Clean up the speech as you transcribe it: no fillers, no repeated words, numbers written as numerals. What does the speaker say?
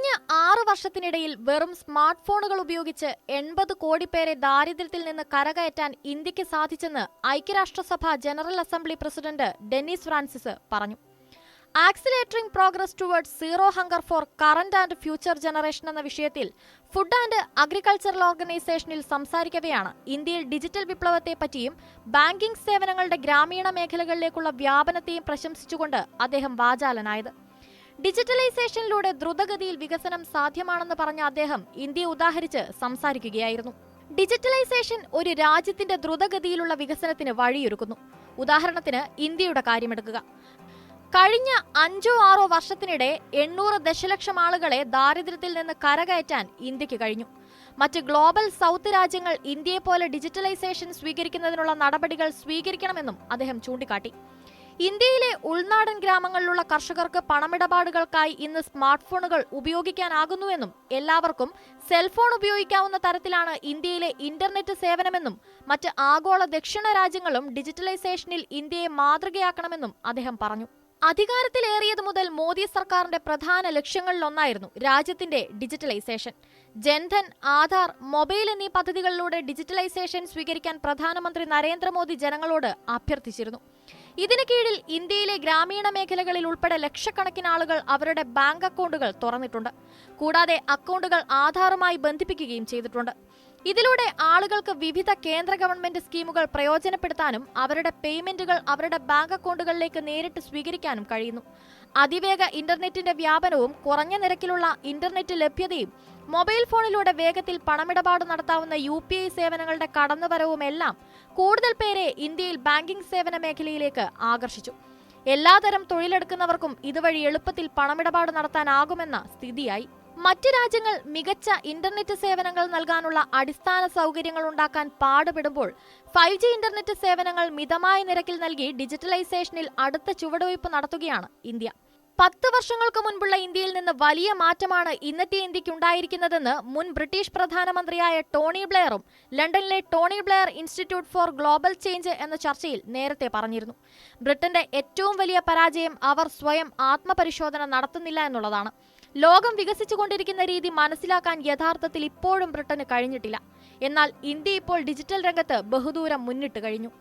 കഴിഞ്ഞ 6 വർഷത്തിനിടയിൽ വെറും സ്മാർട്ട് ഫോണുകൾ ഉപയോഗിച്ച് 80 കോടി പേരെ ദാരിദ്ര്യത്തിൽ നിന്ന് കരകയറ്റാൻ ഇന്ത്യക്ക് സാധിച്ചെന്ന് ഐക്യരാഷ്ട്രസഭ general assembly president Dennis Francis പറഞ്ഞു. Accelerating progress towards zero hunger for current and future generation എന്ന വിഷയത്തിൽ ഫുഡ് ആൻഡ് അഗ്രികൾച്ചറൽ ഓർഗനൈസേഷനിൽ സംസാരിക്കവെയാണ് ഇന്ത്യയിൽ ഡിജിറ്റൽ വിപ്ലവത്തെപ്പറ്റിയും ബാങ്കിംഗ് സേവനങ്ങളുടെ ഗ്രാമീണ മേഖലകളിലേക്കുള്ള വ്യാപനത്തെയും പ്രശംസിച്ചുകൊണ്ട് അദ്ദേഹം വാചാലനായത്. ഡിജിറ്റലൈസേഷനിലൂടെ ദ്രുതഗതിയിൽ വികസനം സാധ്യമാണെന്ന് പറഞ്ഞ അദ്ദേഹം ഇന്ത്യയെ ഉദാഹരിച്ച് സംസാരിക്കുകയായിരുന്നു. ഡിജിറ്റലൈസേഷൻ ഒരു രാജ്യത്തിന്റെ ദ്രുതഗതിയിലുള്ള വികസനത്തിന് വഴിയൊരുക്കുന്നു. ഉദാഹരണത്തിന് ഇന്ത്യയുടെ കാര്യമെടുക്കുക. കഴിഞ്ഞ 5-6 വർഷത്തിനിടെ 800 ദശലക്ഷം ആളുകളെ ദാരിദ്ര്യത്തിൽ നിന്ന് കരകയറ്റാൻ ഇന്ത്യക്ക് കഴിഞ്ഞു. മറ്റ് ഗ്ലോബൽ സൗത്ത് രാജ്യങ്ങൾ ഇന്ത്യയെപ്പോലെ ഡിജിറ്റലൈസേഷൻ സ്വീകരിക്കുന്നതിനുള്ള നടപടികൾ സ്വീകരിക്കണമെന്നും അദ്ദേഹം ചൂണ്ടിക്കാട്ടി. ഇന്ത്യയിലെ ഉൾനാടൻ ഗ്രാമങ്ങളിലുള്ള കർഷകർക്ക് പണമിടപാടുകൾക്കായി ഇന്ന് സ്മാർട്ട് ഫോണുകൾ ഉപയോഗിക്കാനാകുന്നുവെന്നും എല്ലാവർക്കും സെൽഫോൺ ഉപയോഗിക്കാവുന്ന തരത്തിലാണ് ഇന്ത്യയിലെ ഇന്റർനെറ്റ് സേവനമെന്നും മറ്റ് ആഗോള ദക്ഷിണ രാജ്യങ്ങളും ഡിജിറ്റലൈസേഷനിൽ ഇന്ത്യയെ മാതൃകയാക്കണമെന്നും അദ്ദേഹം പറഞ്ഞു. അധികാരത്തിലേറിയതു മുതൽ മോദി സർക്കാരിന്റെ പ്രധാന ലക്ഷ്യങ്ങളിലൊന്നായിരുന്നു രാജ്യത്തിന്റെ ഡിജിറ്റലൈസേഷൻ. ജൻധൻ, ആധാർ, മൊബൈൽ എന്നീ പദ്ധതികളിലൂടെ ഡിജിറ്റലൈസേഷൻ സ്വീകരിക്കാൻ പ്രധാനമന്ത്രി നരേന്ദ്രമോദി ജനങ്ങളോട് അഭ്യർത്ഥിച്ചിരുന്നു. ഇതിന് കീഴിൽ ഇന്ത്യയിലെ ഗ്രാമീണ മേഖലകളിൽ ഉൾപ്പെടെ ലക്ഷക്കണക്കിന് ആളുകൾ അവരുടെ ബാങ്ക് അക്കൗണ്ടുകൾ തുറന്നിട്ടുണ്ട്. കൂടാതെ അക്കൗണ്ടുകൾ ആധാറുമായി ബന്ധിപ്പിക്കുകയും ചെയ്തിട്ടുണ്ട്. ഇതിലൂടെ ആളുകൾക്ക് വിവിധ കേന്ദ്ര ഗവൺമെന്റ് സ്കീമുകൾ പ്രയോജനപ്പെടുത്താനും അവരുടെ പേയ്മെന്റുകൾ അവരുടെ ബാങ്ക് അക്കൗണ്ടുകളിലേക്ക് നേരിട്ട് സ്വീകരിക്കാനും കഴിയുന്നു. അതിവേഗ ഇന്റർനെറ്റിന്റെ വ്യാപനവും കുറഞ്ഞ നിരക്കിലുള്ള ഇന്റർനെറ്റ് ലഭ്യതയും മൊബൈൽ ഫോണിലൂടെ വേഗത്തിൽ പണമിടപാട് നടത്താവുന്ന UPI സേവനങ്ങളുടെ കടന്നുവരവുമെല്ലാം കൂടുതൽ പേരെ ഇന്ത്യയിൽ ബാങ്കിംഗ് സേവന മേഖലയിലേക്ക് ആകർഷിച്ചു. എല്ലാതരം തൊഴിലെടുക്കുന്നവർക്കും ഇതുവഴി എളുപ്പത്തിൽ പണമിടപാട് നടത്താനാകുമെന്ന സ്ഥിതിയായി. മറ്റ് രാജ്യങ്ങൾ മികച്ച ഇന്റർനെറ്റ് സേവനങ്ങൾ നൽകാനുള്ള അടിസ്ഥാന സൗകര്യങ്ങൾ ഉണ്ടാക്കാൻ പാടുപെടുമ്പോൾ 5G ഇന്റർനെറ്റ് സേവനങ്ങൾ മിതമായ നിരക്കിൽ നൽകി ഡിജിറ്റലൈസേഷനിൽ അടുത്ത ചുവടുവയ്പ് നടത്തുകയാണ് ഇന്ത്യ. 10 വർഷങ്ങൾക്ക് മുൻപുള്ള ഇന്ത്യയിൽ നിന്ന് വലിയ മാറ്റമാണ് ഇന്നത്തെ ഇന്ത്യക്കുണ്ടായിരിക്കുന്നതെന്ന് മുൻ ബ്രിട്ടീഷ് പ്രധാനമന്ത്രിയായ ടോണി ബ്ലെയറും ലണ്ടനിലെ Tony Blair institute four global change എന്ന ചർച്ചയിൽ നേരത്തെ പറഞ്ഞിരുന്നു. ബ്രിട്ടന്റെ ഏറ്റവും വലിയ പരാജയം അവർ സ്വയം ആത്മപരിശോധന നടത്തുന്നില്ല എന്നുള്ളതാണ്. ലോകം വികസിച്ചുകൊണ്ടിരിക്കുന്ന രീതി മനസ്സിലാക്കാൻ യഥാർത്ഥത്തിൽ ഇപ്പോഴും ബ്രിട്ടന് കഴിഞ്ഞിട്ടില്ല. എന്നാൽ ഇന്ത്യ ഇപ്പോൾ ഡിജിറ്റൽ രംഗത്ത് ബഹുദൂരം മുന്നിട്ട് കഴിഞ്ഞു.